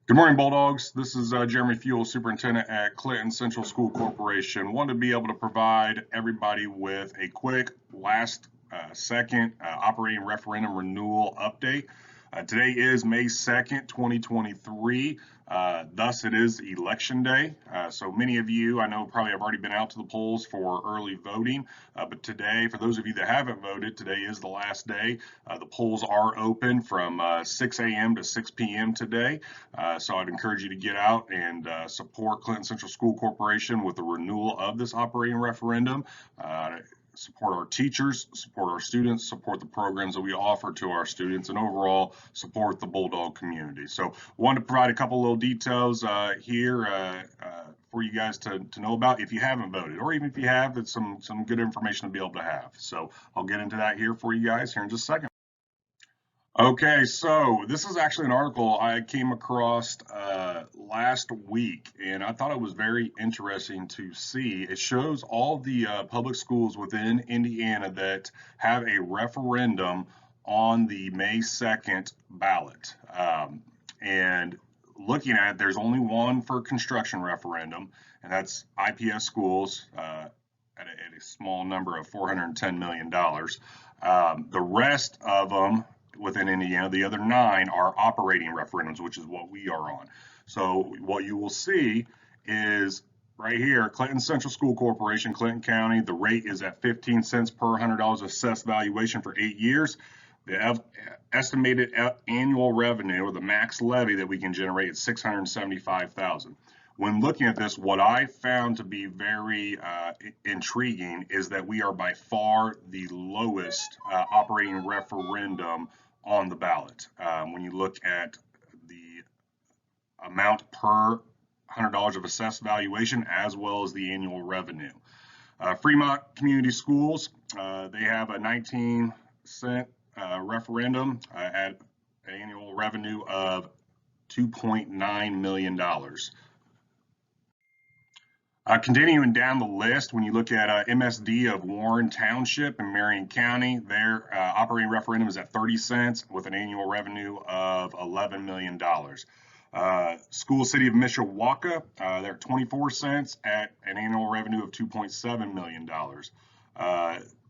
Good morning, Bulldogs. This is Jeremy Fuel, Superintendent at Clinton Central School Corporation. Wanted to be able to provide everybody with a quick last second operating referendum renewal update. Today is May 2nd, 2023. Thus, it is election day. So many of you, I know, probably have already been out to the polls for early voting. But today, for those of you that haven't voted, today is the last day. The polls are open from 6 a.m. to 6 p.m. today. So I'd encourage you to get out and support Clinton Central School Corporation with the renewal of this operating referendum. Support our teachers, support our students, support the programs that we offer to our students, and overall support the Bulldog community. So wanted to provide a couple little details here for you guys to know about if you haven't voted, or even if you have, it's some good information to be able to have. So I'll get into that here for you guys here in just a second. Okay, so this is actually an article I came across last week, and I thought it was very interesting to see. It shows all the public schools within Indiana that have a referendum on the May 2nd ballot. And looking at it, there's only one for construction referendum, and that's IPS schools at a small number of $410 million. The rest of them within Indiana. The other 9 are operating referendums, which is what we are on. So what you will see is right here, Clinton Central School Corporation, Clinton County, the rate is at 15 cents per $100 assessed valuation for 8 years. The estimated annual revenue, or the max levy that we can generate, is $675,000. When looking at this, what I found to be very intriguing is that we are by far the lowest operating referendum on the ballot. When you look at the amount per $100 of assessed valuation, as well as the annual revenue. Fremont Community Schools, they have a 19-cent referendum at an annual revenue of $2.9 million. Continuing down the list, when you look at MSD of Warren Township in Marion County, their operating referendum is at 30 cents with an annual revenue of $11 million. School City of Mishawaka, they're 24 cents at an annual revenue of $2.7 million.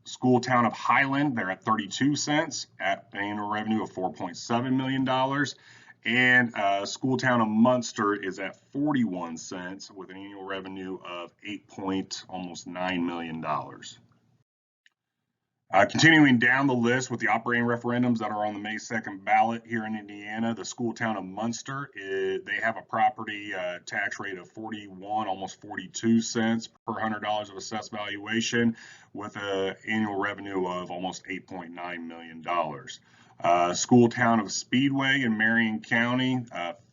School Town of Highland, they're at 32 cents at an annual revenue of $4.7 million. And School Town of Munster is at 41 cents with an annual revenue of almost $9 million. Continuing down the list with the operating referendums that are on the May 2nd ballot here in Indiana, the School Town of Munster, they have a property tax rate of 41, almost 42 cents per $100 of assessed valuation with an annual revenue of almost $8.9 million. School Town of Speedway in Marion County,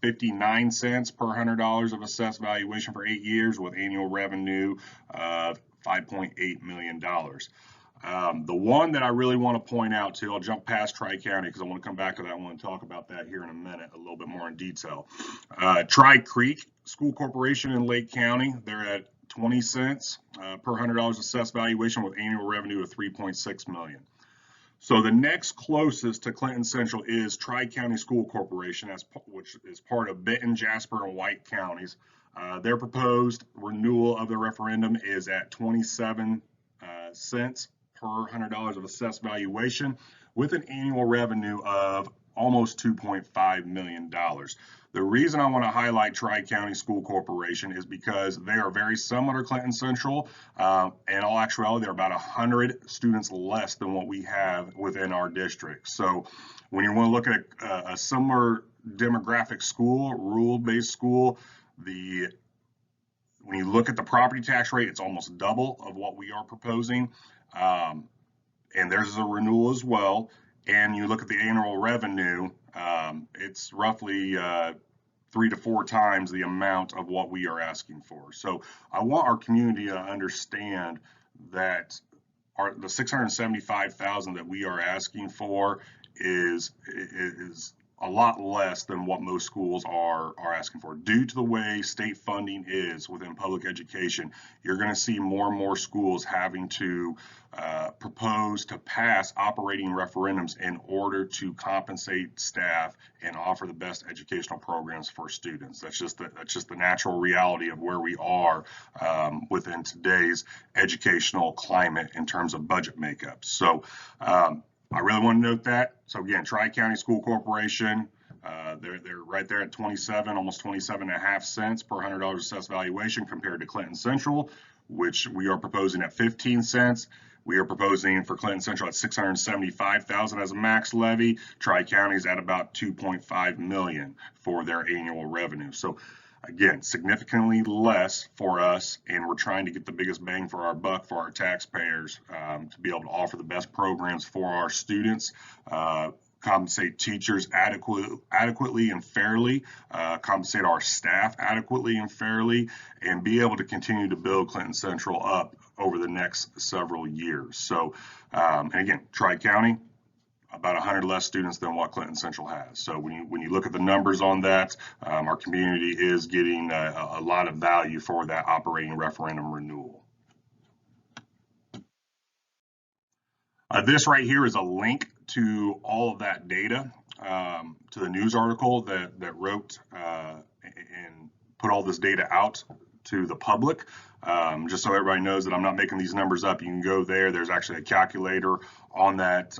59 cents per $100 of assessed valuation for 8 years with annual revenue of $5.8 million. The one that I really want to point out to, I'll jump past Tri-County because I want to come back to that. I want to talk about that here in a minute, a little bit more in detail. Tri-Creek School Corporation in Lake County, they're at 20 cents per $100 assessed valuation with annual revenue of $3.6 million. So the next closest to Clinton Central is Tri-County School Corporation, which is part of Benton, Jasper, and White counties. Their proposed renewal of the referendum is at 27 cents per $100 of assessed valuation with an annual revenue of almost $2.5 million. The reason I want to highlight Tri-County School Corporation is because they are very similar to Clinton Central. In all actuality, they're about 100 students less than what we have within our district. So when you want to look at a similar demographic school, rural-based school, when you look at the property tax rate, it's almost double of what we are proposing. And there's a renewal as well. And you look at the annual revenue, it's roughly 3 to 4 times the amount of what we are asking for. So I want our community to understand that the $675,000 that we are asking for is a lot less than what most schools are asking for. Due to the way state funding is within public education, you're going to see more and more schools having to propose to pass operating referendums in order to compensate staff and offer the best educational programs for students. That's just the natural reality of where we are within today's educational climate in terms of budget makeup. So I really want to note that. So again, Tri-County School Corporation, they're right there at 27, almost 27.5 cents per $100 assessed valuation compared to Clinton Central, which we are proposing at 15 cents. We are proposing for Clinton Central at 675,000 as a max levy. Tri-County is at about 2.5 million for their annual revenue. So again, significantly less for us, and we're trying to get the biggest bang for our buck for our taxpayers to be able to offer the best programs for our students, compensate teachers adequately and fairly, compensate our staff adequately and fairly, and be able to continue to build Clinton Central up over the next several years. So, and again, Tri-County, about 100 less students than what Clinton Central has. So when you look at the numbers on that, our community is getting a lot of value for that operating referendum renewal. This right here is a link to all of that data, to the news article that wrote and put all this data out to the public. Just so everybody knows that I'm not making these numbers up, you can go there. There's actually a calculator on that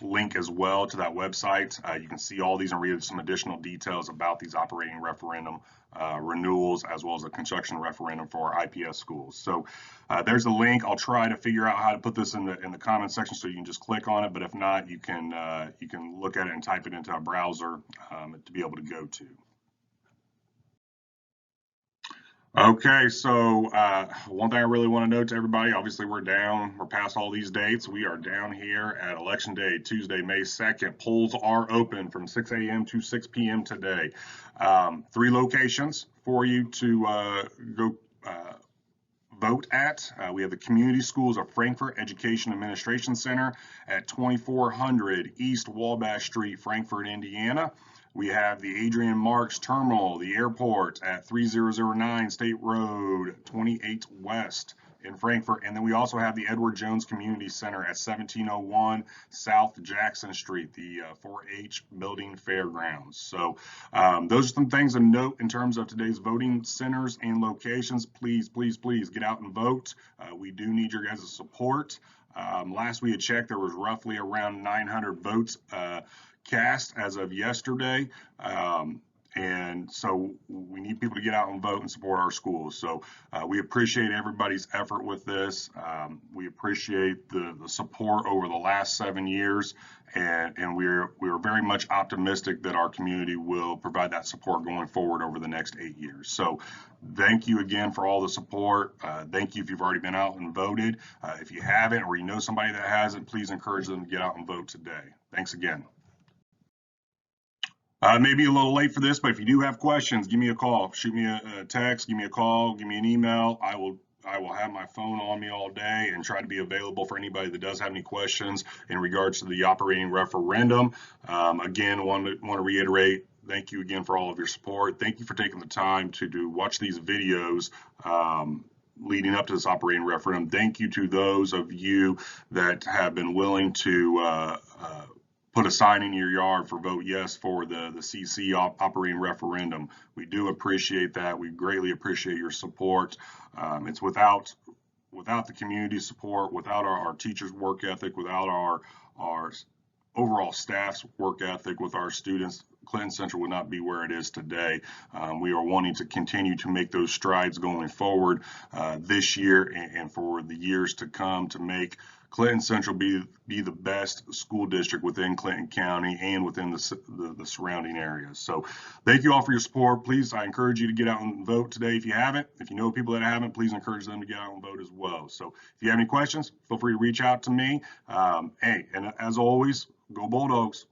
link as well to that website. You can see all these and read some additional details about these operating referendum renewals, as well as a construction referendum for our IPS schools. So there's a link. I'll try to figure out how to put this in the comment section so you can just click on it. But if not, you can look at it and type it into a browser to be able to go to. Okay, so one thing I really want to note to everybody, obviously we're past all these dates. We are down here at Election Day, Tuesday, May 2nd. Polls are open from 6 a.m. to 6 p.m. today. 3 locations for you to go vote at. We have the Community Schools of Frankfort Education Administration Center at 2400 East Wabash Street, Frankfort, Indiana. We have the Adrian Marks Terminal, the airport at 3009 State Road 28 West in Frankfort. And then we also have the Edward Jones Community Center at 1701 South Jackson Street, the 4-H Building Fairgrounds. So those are some things to note in terms of today's voting centers and locations. Please, please, please get out and vote. We do need your guys' support. Last we had checked, there was roughly around 900 votes cast as of yesterday, and so we need people to get out and vote and support our schools. So we appreciate everybody's effort with this. We appreciate the support over the last 7 years, and we're very much optimistic that our community will provide that support going forward over the next 8 years. So thank you again for all the support. Thank you if you've already been out and voted. If you haven't, or you know somebody that hasn't, please encourage them to get out and vote today. Thanks again. Maybe a little late for this, but if you do have questions, give me a call. Shoot me a text, give me a call, give me an email. I will have my phone on me all day and try to be available for anybody that does have any questions in regards to the operating referendum. Again, want to reiterate, thank you again for all of your support. Thank you for taking the time to watch these videos leading up to this operating referendum. Thank you to those of you that have been willing to put a sign in your yard for vote yes for the CC operating referendum. We do appreciate that. We greatly appreciate your support. It's without the community support, without our teachers' work ethic, without our overall staff's work ethic, with our students, Clinton Central would not be where it is today. We are wanting to continue to make those strides going forward this year and for the years to come, to make Clinton Central be the best school district within Clinton County and within the surrounding areas. So thank you all for your support. Please, I encourage you to get out and vote today if you haven't. If you know people that haven't, please encourage them to get out and vote as well. So if you have any questions, feel free to reach out to me. Hey, and as always, go Bulldogs.